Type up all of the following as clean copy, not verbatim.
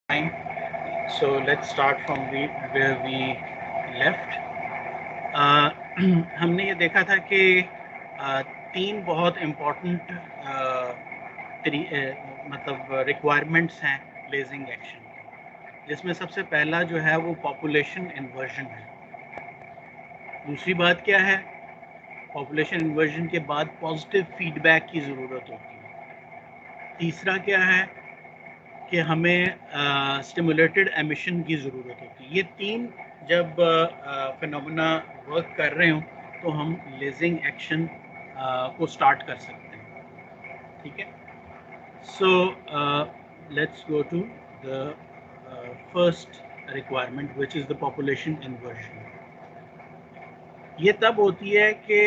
time. So let's start from where we left. uh, हमने ये देखा था कि तीन बहुत इम्पोर्टेंट मतलब रिक्वायरमेंट्स हैं लेजिंग एक्शन, जिसमें सबसे पहला जो है वो पॉपुलेशन इन्वर्जन है। दूसरी बात क्या है, पॉपुलेशन इन्वर्जन के बाद पॉजिटिव फीडबैक की ज़रूरत होती है। तीसरा क्या है कि हमें स्टिमुलेटेड एमिशन की ज़रूरत होती है। ये तीन जब फिनोमेना वर्क कर रहे हों तो हम लेजिंग एक्शन को स्टार्ट कर सकते हैं। ठीक है, so let's go to the first requirement which is the population inversion. ये तब होती है कि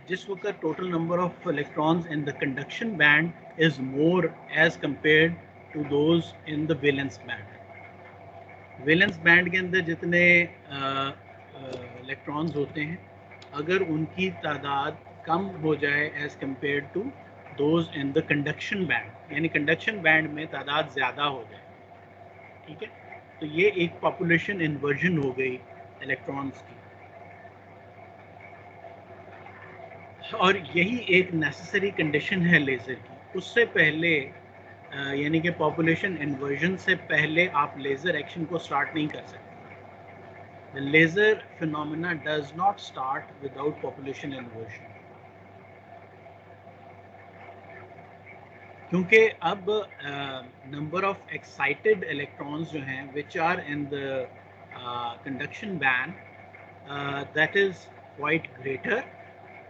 जिस वक्त total number of electrons in the conduction band is more as compared to those in the valence band. Valence band के अंदर जितने इलेक्ट्रॉन्स होते हैं, अगर उनकी तादाद कम हो जाए as compare to those in the conduction band, यानी कंडक्शन बैंड में तादाद ज़्यादा हो जाए, ठीक है, तो ये एक पॉपुलेशन इन्वर्जन हो गई इलेक्ट्रॉन्स की। और यही एक नेसेसरी कंडीशन है लेज़र की। उससे पहले यानी कि पॉपुलेशन इन्वर्जन से पहले आप लेज़र एक्शन को स्टार्ट नहीं कर सकते। The laser phenomena does not start without population inversion, क्योंकि अब नंबर ऑफ एक्साइटेड इलेक्ट्रॉन्स जो हैं which are in the conduction band that is quite greater,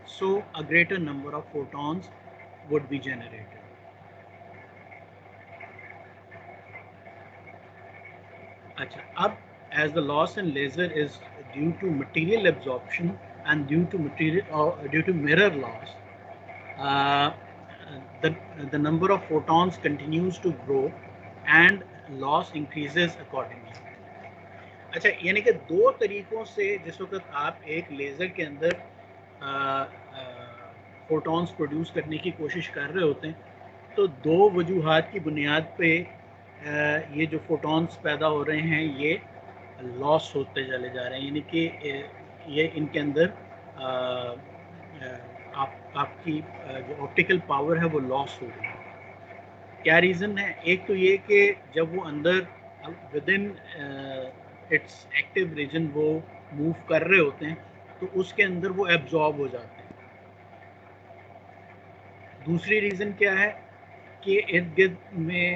so a greater number of photons would be generated. अच्छा, अब as the loss in laser is due to material absorption and due to mirror loss, uh, the the number of photons continues to grow and loss increases accordingly. अच्छा, यानी कि दो तरीकों से जिस वक्त आप एक लेज़र के अंदर फोटॉन्स प्रोड्यूस करने की कोशिश कर रहे होते हैं, तो दो वजूहात की बुनियाद पे ये जो फोटॉन्स पैदा हो रहे हैं ये लॉस होते चले जा रहे हैं, यानी कि ये इनके अंदर आपकी जो ऑप्टिकल पावर है वो लॉस हो रही है। क्या रीज़न है? एक तो ये कि जब वो अंदर with in its active region वो मूव कर रहे होते हैं तो उसके अंदर वो एब्जॉर्ब हो जाते हैं। दूसरी रीज़न क्या है कि इर्द गिर्द में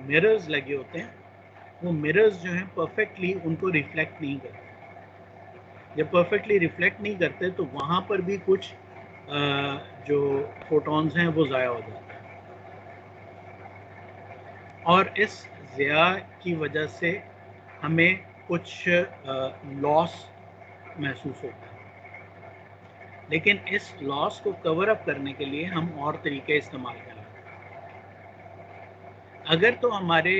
मिरर्स लगे होते हैं, वो मिरर्स जो हैं परफेक्टली उनको रिफ्लेक्ट नहीं करते। जब परफेक्टली रिफ्लेक्ट नहीं करते तो वहाँ पर भी कुछ जो फोटॉन्स हैं वो ज़ाया हो जाते हैं, और इस ज़िया की वजह से हमें कुछ लॉस महसूस होता है। लेकिन इस लॉस को कवर अप करने के लिए हम और तरीके इस्तेमाल कर लेते हैं। अगर तो हमारे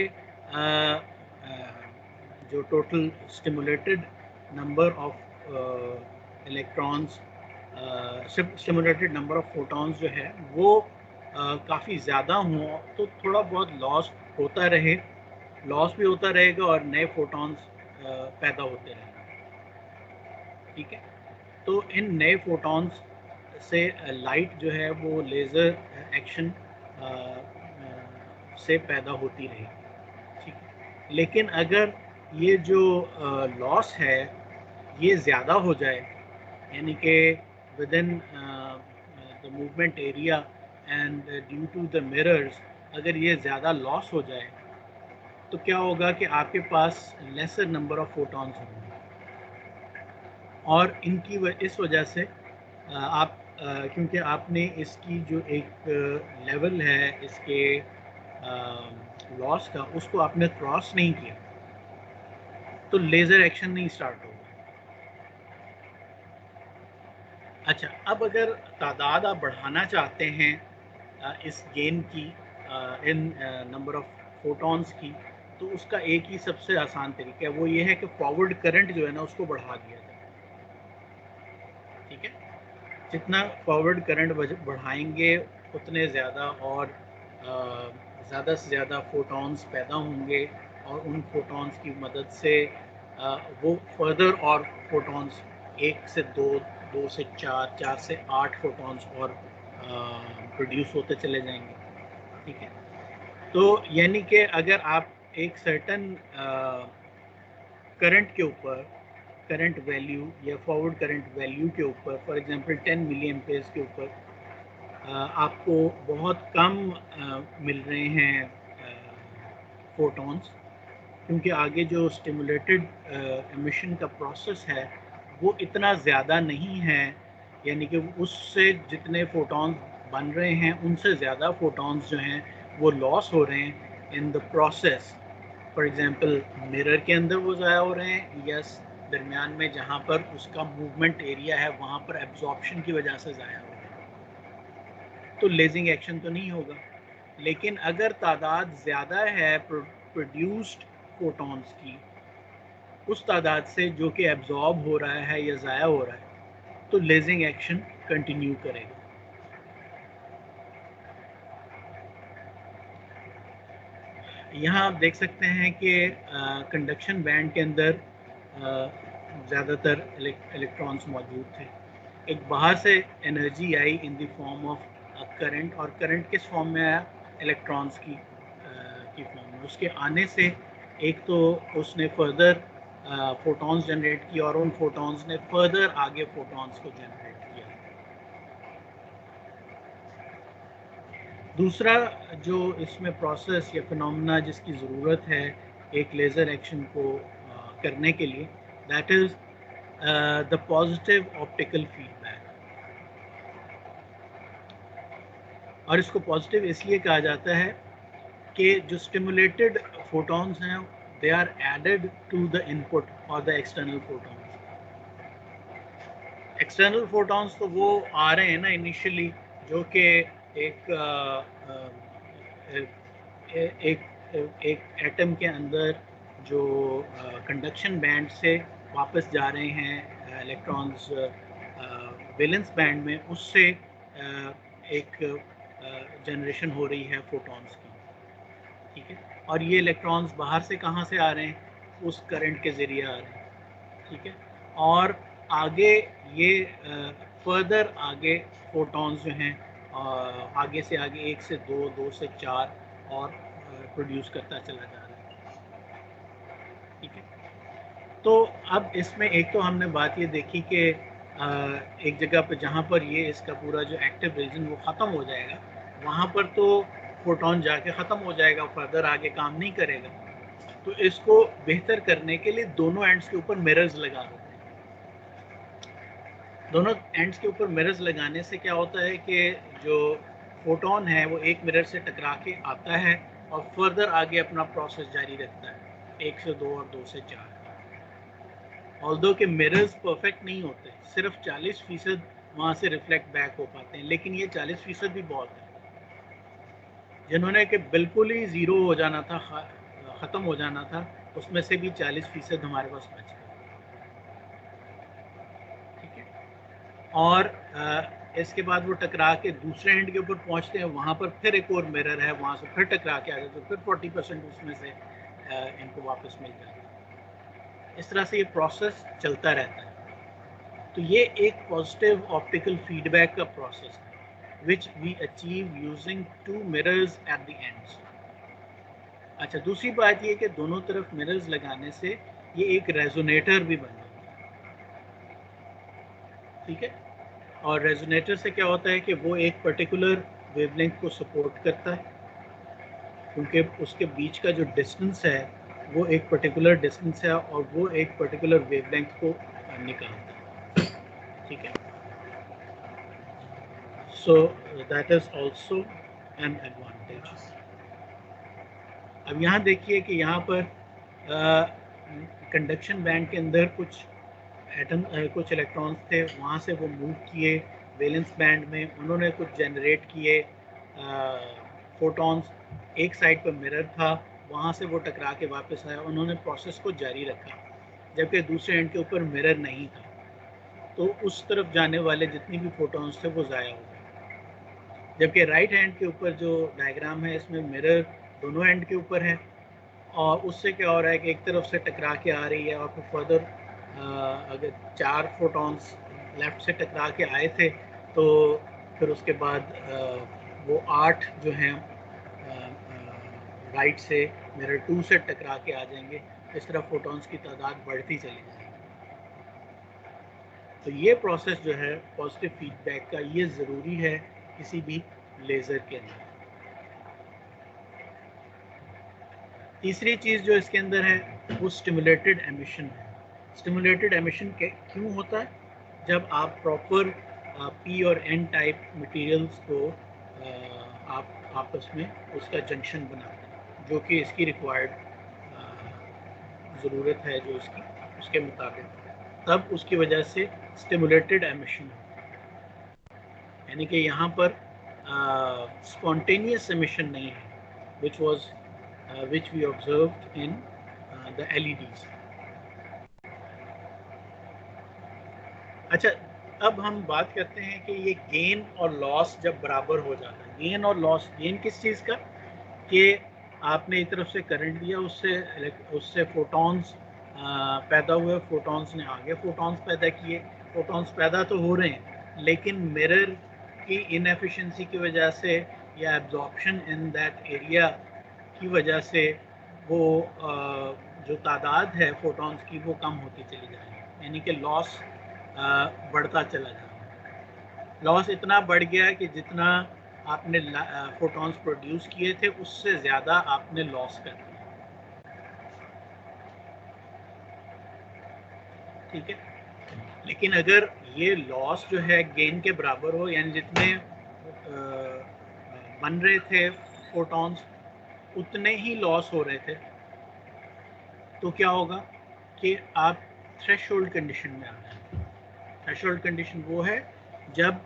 जो total stimulated number of electrons, stimulated number of photons जो है वो काफ़ी ज़्यादा हों तो थोड़ा बहुत लॉस होता रहे, लॉस भी होता रहेगा और नए फोटॉन्स पैदा होते रहेंगे। ठीक है, तो इन नए फोटॉन्स से लाइट जो है वो लेज़र एक्शन से पैदा होती रहेगी। ठीक है, लेकिन अगर ये जो लॉस है ये ज़्यादा हो जाए, यानी कि within the movement area and due to the mirrors अगर ये ज़्यादा लॉस हो जाए तो क्या होगा कि आपके पास लेसर नंबर ऑफ फोटॉन्स होंगे, और इस वजह से आप क्योंकि आपने इसकी जो एक लेवल है इसके लॉस का उसको आपने क्रॉस नहीं किया, तो लेज़र एक्शन नहीं स्टार्ट होगा। अच्छा, अब अगर तादाद आप बढ़ाना चाहते हैं इस गेन की, इन नंबर ऑफ फोटॉन्स की, तो उसका एक ही सबसे आसान तरीका है, वो ये है कि फॉरवर्ड करंट जो है ना उसको बढ़ा दिया जाए। ठीक है, जितना फॉरवर्ड करंट बढ़ाएंगे उतने ज़्यादा और ज़्यादा से ज़्यादा फोटॉन्स पैदा होंगे और उन फोटॉन्स की मदद से वो फर्दर और फोटॉन्स 1 से 2, 2 से 4, 4 से 8 फोटॉन्स और प्रोड्यूस होते चले जाएंगे। ठीक है, तो यानी कि अगर आप एक सर्टन करंट के ऊपर, करंट वैल्यू या फॉरवर्ड करंट वैल्यू के ऊपर, फॉर एग्जांपल 10 मिली एम्पेयर्स के ऊपर आपको बहुत कम मिल रहे हैं फोटॉन्स, क्योंकि आगे जो स्टिमुलेटेड एमिशन का प्रोसेस है वो इतना ज़्यादा नहीं है, यानी कि उससे जितने फोटॉन्स बन रहे हैं उनसे ज़्यादा फोटॉन्स जो हैं वो लॉस हो रहे हैं in the process. For example mirror के अंदर वो ज़ाया हो रहे हैं, या दरमियान में जहाँ पर उसका मूवमेंट एरिया है वहाँ पर एब्जॉर्प्शन की वजह से ज़ाया हो रहे हैं, तो लेजिंग एक्शन तो नहीं होगा। लेकिन अगर तादाद ज़्यादा है प्रोड्यूस्ड फोटॉन्स की उस तादाद से जो कि एब्जॉर्ब हो रहा है या ज़ाया हो रहा है, तो लेजिंग एक्शन कंटिन्यू करेगा। यहाँ आप देख सकते हैं कि कंडक्शन बैंड के अंदर ज़्यादातर इलेक्ट्रॉन्स मौजूद थे। एक बाहर से energy I in the form of current, और करंट किस फॉर्म में आया? इलेक्ट्रॉन्स की फॉर्म में। उसके आने से एक तो उसने फर्दर फोटॉन्स जनरेट किया और उन फोटॉन्स ने फर्दर आगे फोटॉन्स को जनरेट किया। दूसरा जो इसमें प्रोसेस या फिनोमेना जिसकी ज़रूरत है एक लेज़र एक्शन को करने के लिए, that is the positive optical feedback. और इसको पॉजिटिव इसलिए कहा जाता है कि जो स्टिमुलेटेड फोटॉन्स हैं they are added to the input और the external photons. External photons तो वो आ रहे हैं ना इनिशियली, जो कि एक एटम के अंदर जो कंडक्शन बैंड से वापस जा रहे हैं इलेक्ट्रॉन्स वैलेंस बैंड में, उससे एक जनरेशन हो रही है फोटॉन्स की। ठीक है, और ये इलेक्ट्रॉन्स बाहर से कहाँ से आ रहे हैं? उस करंट के ज़रिए आ रहे हैं। ठीक है, और आगे ये फर्दर आगे फोटॉन्स जो हैं आगे से आगे 1 से 2, 2 से 4 और प्रोड्यूस करता चला जा रहा है। ठीक है, तो अब इसमें एक तो हमने बात ये देखी कि एक जगह पर जहाँ पर ये इसका पूरा जो एक्टिव रीजन वो ख़त्म हो जाएगा, वहाँ पर तो फोटॉन जाके ख़त्म हो जाएगा, फर्दर आगे काम नहीं करेगा। तो इसको बेहतर करने के लिए दोनों एंड्स के ऊपर मिरर्स लगा देते हैं। दोनों एंड्स के ऊपर मिरर्स लगाने से क्या होता है कि जो फोटॉन है वो एक मिरर से टकरा के आता है और फर्दर आगे अपना प्रोसेस जारी रखता है 1 से 2 और 2 से 4। ऑल्दो के मिरर्स परफेक्ट नहीं होते, सिर्फ 40% वहाँ से रिफ्लेक्ट बैक हो पाते हैं, लेकिन ये 40% भी बहुत है। जिन्होंने कि बिल्कुल ही ज़ीरो हो जाना था, ख़त्म हो जाना था, उसमें से भी 40% हमारे पास बच गए। ठीक है, और इसके बाद वो टकरा के दूसरे एंड के ऊपर पहुँचते हैं, वहाँ पर फिर एक और मिरर है, वहाँ से फिर टकरा के आ जाए तो फिर 40% उसमें से इनको वापस मिल जाता है। इस तरह से ये प्रोसेस चलता रहता है। तो ये एक पॉजिटिव ऑप्टिकल फीडबैक का प्रोसेस है which we achieve using 2 mirrors at the ends। अच्छा, दूसरी बात ये कि दोनों तरफ मिरर्स लगाने से ये एक रेजोनेटर भी बन जाता है। ठीक है, और रेजोनेटर से क्या होता है कि वो एक पर्टिकुलर वेवलेंथ को सपोर्ट करता है, क्योंकि उसके बीच का जो डिस्टेंस है वो एक पर्टिकुलर डिस्टेंस है और वो एक पर्टिकुलर वेवलेंथ को निकालता है। ठीक है, so that is also an advantage। अब यहाँ देखिए कि यहाँ पर कंडक्शन बैंड के अंदर कुछ एटम कुछ इलेक्ट्रॉन्स थे, वहाँ से वो मूव किए वैलेंस बैंड में, उन्होंने कुछ जनरेट किए फोटॉन्स। एक साइड पर मिरर था, वहाँ से वो टकरा के वापस आया, उन्होंने प्रोसेस को जारी रखा, जबकि दूसरे एंड के ऊपर मिरर नहीं था, तो उस तरफ जाने वाले जितनी भी फोटॉन्स थे वो ज़ाया हो गए। जबकि राइट हैंड के ऊपर जो डायग्राम है इसमें मिरर दोनों एंड के ऊपर है, और उससे क्या हो रहा है कि एक तरफ से टकरा के आ रही है और फिर फर्दर अगर 4 फोटॉन्स लेफ़्ट से टकरा के आए थे तो फिर उसके बाद वो 8 जो हैं राइट से मिरर 2 से टकरा के आ जाएंगे। इस तरह फोटॉन्स की तादाद बढ़ती चली जाएगी। तो ये प्रोसेस जो है पॉजिटिव फीडबैक का, ये ज़रूरी है किसी भी लेज़र के अंदर। तीसरी चीज़ जो इसके अंदर है वो स्टिमुलेटेड एमिशन है। स्टिमुलेटेड एमिशन क्यों होता है? जब आप प्रॉपर पी और एन टाइप मटेरियल्स को आप आपस में उसका जंक्शन बनाते हैं, जो कि इसकी रिक्वायर्ड ज़रूरत है जो इसकी, उसके मुताबिक, तब उसकी वजह से स्टिमुलेटेड एमिशन होता है। यानी कि यहाँ पर स्पॉन्टेनियस एमिशन नहीं है, which we observed in the LEDs. अच्छा, अब हम बात करते हैं कि ये गेन और लॉस जब बराबर हो जाता है। गेन और लॉस, गेन किस चीज़ का? कि आपने एक तरफ से करंट लिया, उससे फोटॉन्स पैदा हुए, फोटॉन्स ने आगे फोटॉन्स पैदा किए। फोटॉन्स पैदा तो हो रहे हैं लेकिन मिरर की इनएफिशिएंसी की वजह से या एब्जॉर्प्शन इन दैट एरिया की वजह से वो जो तादाद है फोटॉन्स की वो कम होती चली जाएगी, यानी कि लॉस बढ़ता चला जाएगा। लॉस इतना बढ़ गया है कि जितना आपने फोटॉन्स प्रोड्यूस किए थे उससे ज़्यादा आपने लॉस कर दिया। ठीक है, लेकिन अगर ये लॉस जो है गेन के बराबर हो, यानी जितने बन रहे थे फोटॉन्स उतने ही लॉस हो रहे थे, तो क्या होगा कि आप थ्रेशोल्ड कंडीशन में आ जाएंगे। थ्रेशोल्ड कंडीशन वो है जब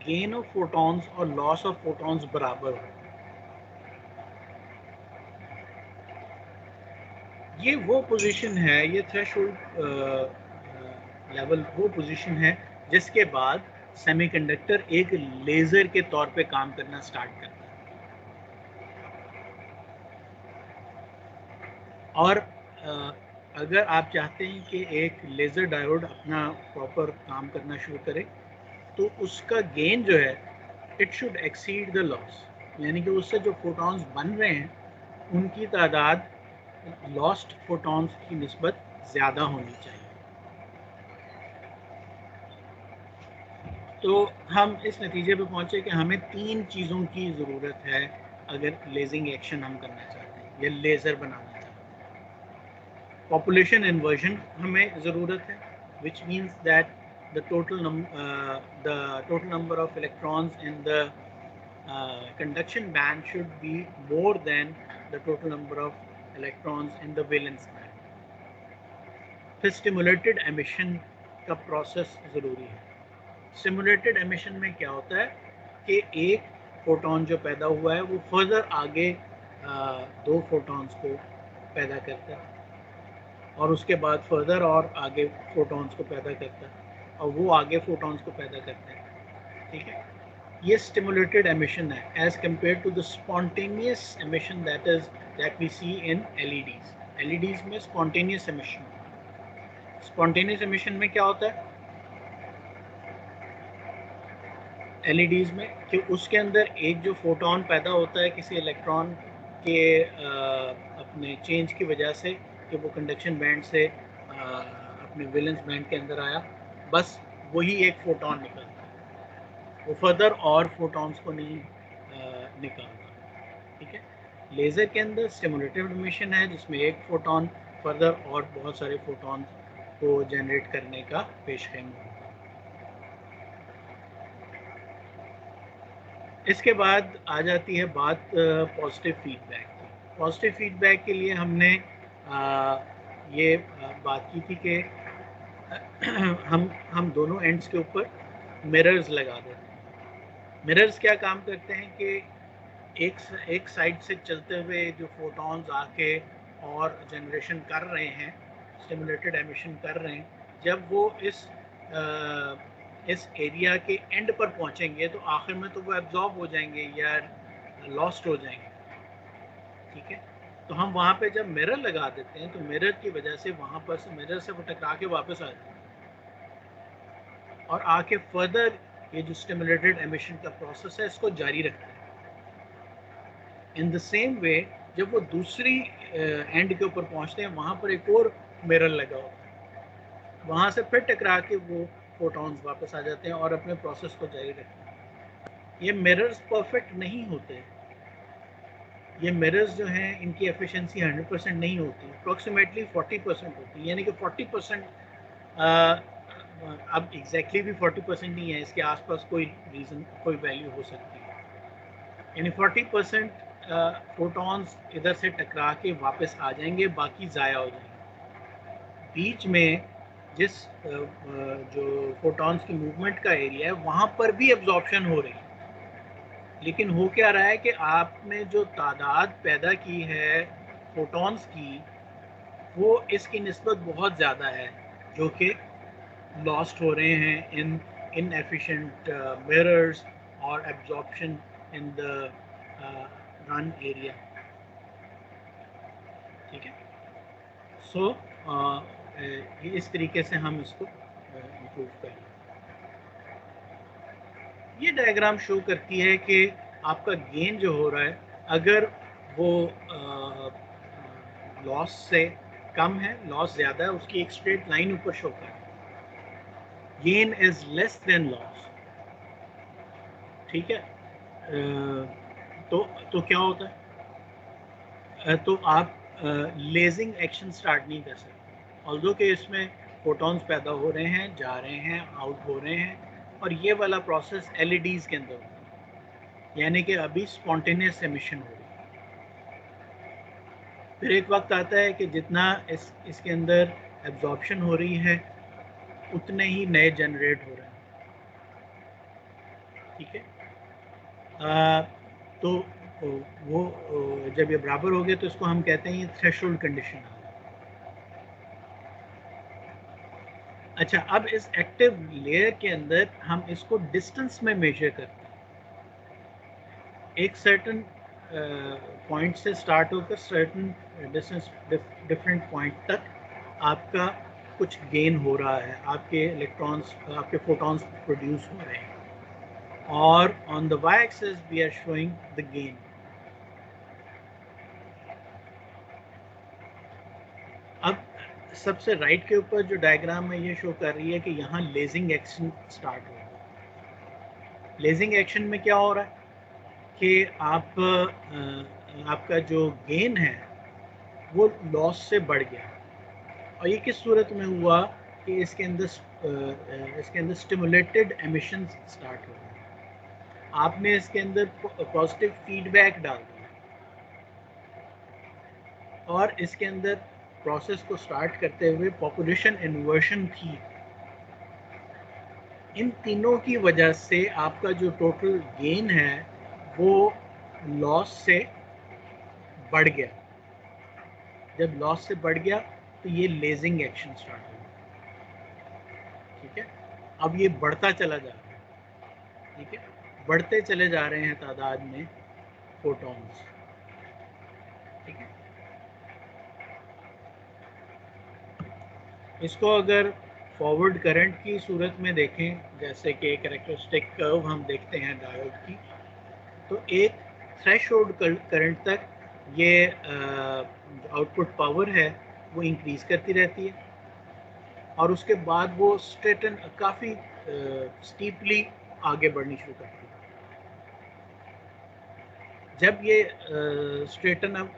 गेन ऑफ फोटॉन्स और लॉस ऑफ फोटॉन्स बराबर हो। ये वो पोजीशन है, ये थ्रेशोल्ड लेवल वो पोजीशन है जिसके बाद सेमीकंडक्टर एक लेज़र के तौर पे काम करना स्टार्ट करता है। और अगर आप चाहते हैं कि एक लेज़र डायोड अपना प्रॉपर काम करना शुरू करे तो उसका गेन जो है it should exceed the loss, यानी कि उससे जो फोटॉन्स बन रहे हैं उनकी तादाद लॉस्ट फोटॉन्स की निस्बत ज़्यादा होनी चाहिए। तो हम इस नतीजे पे पहुँचे कि हमें 3 चीज़ों की ज़रूरत है अगर लेज़िंग एक्शन हम करना चाहते हैं या लेज़र बनाना चाहते हैं। पॉपुलेशन इन्वर्जन हमें ज़रूरत है, which means that the total number of electrons in the conduction band should be more than the total number of electrons in the valence band. फिर स्टिमुलेटेड एमिशन का प्रोसेस ज़रूरी है। Stimulated emission में क्या होता है कि एक फोटॉन जो पैदा हुआ है वो फर्दर आगे 2 फोटॉन्स को पैदा करता है और उसके बाद फर्दर और आगे फोटॉन्स को पैदा करता है और वो आगे फोटॉन्स को पैदा करते हैं। ठीक है, ये स्टिमुलेटेड एमिशन है as compare to the spontaneous emission that we see in LEDs. LEDs में स्पॉन्टेनियस एमिशन, स्पॉन्टेनियस एमिशन में क्या होता है एलईडीज में कि उसके अंदर एक जो फोटॉन पैदा होता है किसी इलेक्ट्रॉन के अपने चेंज की वजह से कि वो कंडक्शन बैंड से अपने वैलेंस बैंड के अंदर आया, बस वही एक फोटॉन निकलता है, वो फर्दर और फोटॉन्स को नहीं निकालता। ठीक है, लेज़र के अंदर स्टिमुलेटिव एमिशन है जिसमें एक फोटॉन फर्दर और बहुत सारे फोटॉन को जनरेट करने का पेशखेम होता है। इसके बाद आ जाती है बात पॉजिटिव फीडबैक की। पॉजिटिव फीडबैक के लिए हमने ये बात की थी कि हम दोनों एंड्स के ऊपर मिरर्स लगा देते हैं। मिरर्स क्या काम करते हैं कि एक साइड से चलते हुए जो फोटॉन्स आके और जनरेशन कर रहे हैं, स्टिमुलेटेड एमिशन कर रहे हैं, जब वो इस एरिया के एंड पर पहुंचेंगे तो आखिर में तो वो एब्जॉर्ब हो जाएंगे या लॉस्ट हो जाएंगे। ठीक है, तो हम वहाँ पे जब मिरर लगा देते हैं तो मिरर की वजह से वहाँ पर से मिरर से वो टकरा के वापस आ जाते हैं और आके फर्दर ये जो स्टिमुलेटेड एमिशन का प्रोसेस है इसको जारी रखता है। इन द सेम वे जब वो दूसरी एंड के ऊपर पहुँचते हैं वहाँ पर एक और मिरर लगा होता है, वहाँ से फिर टकरा के वो फोटॉन्स वापस आ जाते हैं और अपने प्रोसेस को जारी रखते हैं। ये मिरर्स परफेक्ट नहीं होते, ये मिरर्स जो हैं इनकी एफिशिएंसी 100% नहीं होती, अप्रॉक्सीमेटली 40% होती है, यानी कि 40%, अब एग्जैक्टली भी 40% नहीं है, इसके आसपास कोई रीज़न कोई वैल्यू हो सकती है, यानी 40% फोटॉन्स इधर से टकरा के वापस आ जाएंगे, बाकी ज़ाया हो जाएंगे। बीच में जिस जो फोटॉन्स की मूवमेंट का एरिया है वहाँ पर भी एब्जॉर्प्शन हो रही है, लेकिन हो क्या रहा है कि आपने जो तादाद पैदा की है फोटॉन्स की वो इसकी निस्बत बहुत ज़्यादा है जो कि लॉस्ट हो रहे हैं इन इनएफिशिएंट मिरर्स और absorption in the run area. ठीक है, सो इस तरीके से हम इसको इम्प्रूव करें। ये डायग्राम शो करती है कि आपका गेन जो हो रहा है अगर वो लॉस से कम है, लॉस ज़्यादा है, उसकी एक स्ट्रेट लाइन ऊपर शो कर रही है, gain is less than loss. ठीक है, तो क्या होता है, तो आप लेजिंग एक्शन स्टार्ट नहीं कर सकते, ऑल्दो कि इसमें फोटॉन्स पैदा हो रहे हैं, जा रहे हैं, आउट हो रहे हैं, और ये वाला प्रोसेस एलईडीज के अंदर होता है, यानी कि अभी स्पॉन्टेनियस एमिशन हो रही है। फिर एक वक्त आता है कि जितना इसके अंदर एब्जॉर्प्शन हो रही है उतने ही नए जनरेट हो रहे हैं। ठीक है, तो वो जब ये बराबर हो गए तो इसको हम कहते हैं ये थ्रेशोल्ड कंडीशन। अच्छा, अब इस एक्टिव लेयर के अंदर हम इसको डिस्टेंस में मेजर करते हैं, एक सर्टन पॉइंट से स्टार्ट होकर सर्टन डिस्टेंस डिफरेंट पॉइंट तक आपका कुछ गेन हो रहा है, आपके इलेक्ट्रॉन्स, आपके फोटॉन्स प्रोड्यूस हो रहे हैं, और on the Y axis we are showing the gain. अब सबसे राइट के ऊपर जो डायग्राम में ये शो कर रही है कि यहाँ लेजिंग एक्शन स्टार्ट हो रहा है। लेजिंग एक्शन में क्या हो रहा है कि आपका जो गेन है वो लॉस से बढ़ गया, और ये किस सूरत में हुआ कि इसके अंदर स्टिमुलेटेड एमिशन स्टार्ट हो गए, आपने इसके अंदर पॉजिटिव फीडबैक डाल दिया और इसके अंदर प्रोसेस को स्टार्ट करते हुए पॉपुलेशन इन्वर्शन थी। इन तीनों की वजह से आपका जो टोटल गेन है वो लॉस से बढ़ गया। जब लॉस से बढ़ गया तो ये लेजिंग एक्शन स्टार्ट हो गया। ठीक है, अब ये बढ़ता चला जा रहा है। ठीक है, बढ़ते चले जा रहे हैं तादाद में फोटॉन्स। ठीक है, इसको अगर फॉरवर्ड करंट की सूरत में देखें, जैसे कि कैरेक्टरिस्टिक कर्व हम देखते हैं डायोड की, तो एक थ्रेशोल्ड करंट तक ये आउटपुट पावर है वो इंक्रीज़ करती रहती है, और उसके बाद वो स्ट्रेटन काफ़ी स्टीपली आगे बढ़नी शुरू करती है। जब ये स्ट्रेटन अप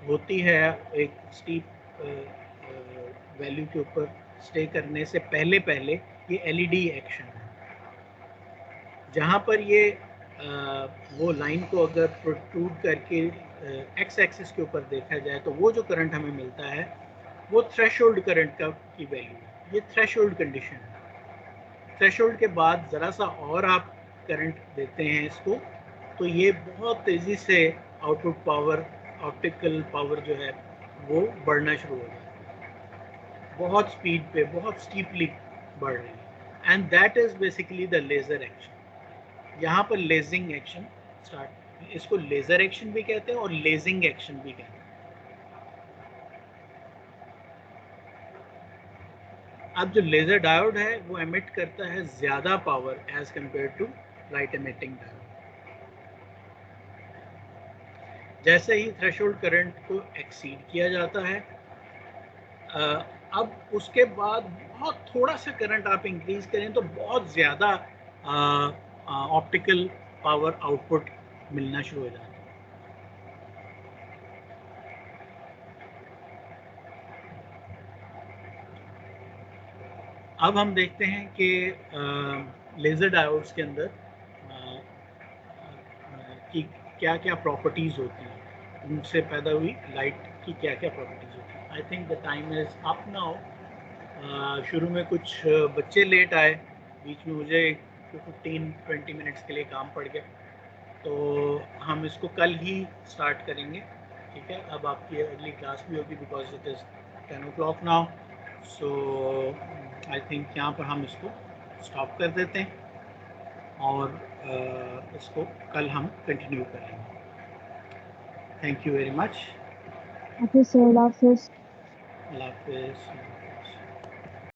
होती है एक स्टीप वैल्यू के ऊपर स्टे करने से पहले पहले, ये एलईडी एक्शन है, जहाँ पर ये वो लाइन को अगर प्रोट्रूड करके एक्स एक्सिस के ऊपर देखा जाए तो वो जो करंट हमें मिलता है वो थ्रेशोल्ड करंट की वैल्यू है। ये थ्रेशोल्ड कंडीशन है। थ्रेशोल्ड के बाद ज़रा सा और आप करंट देते हैं इसको तो ये बहुत तेज़ी से आउटपुट पावर, ऑप्टिकल पावर जो है वो बढ़ना शुरू हो जाती है, बहुत स्पीड पे, बहुत स्टीपली बढ़ रही है, and that is basically the laser action. यहाँ पर लेजिंग एक्शन स्टार्ट, इसको लेज़र एक्शन भी कहते हैं और लेजिंग एक्शन भी कहते हैं। अब जो लेज़र डायोड है वो एमिट करता है ज़्यादा power as compare to light emitting diode. जैसे ही थ्रेशोल्ड करंट को एक्सीड किया जाता है, अब उसके बाद बहुत थोड़ा सा करंट आप इंक्रीज करें तो बहुत ज़्यादा ऑप्टिकल पावर आउटपुट मिलना शुरू हो जाता है। अब हम देखते हैं कि लेज़र डायोड्स के अंदर कि क्या क्या प्रॉपर्टीज़ होती हैं, उनसे पैदा हुई लाइट की क्या क्या प्रॉपर्टीज़ होती हैं। I think the time is up now. शुरू में कुछ बच्चे लेट आए, बीच में मुझे 15-20 मिनट्स के लिए काम पड़ गया, तो हम इसको कल ही स्टार्ट करेंगे, ठीक है। अब आपकी अगली क्लास भी होगी because it is 10 o'clock now. So I think यहाँ पर हम इसको स्टॉप कर देते हैं और इसको कल हम कंटिन्यू करेंगे। Thank you very much. Okay sir, Allah हाफिज़। अल्लाह हाफिज़।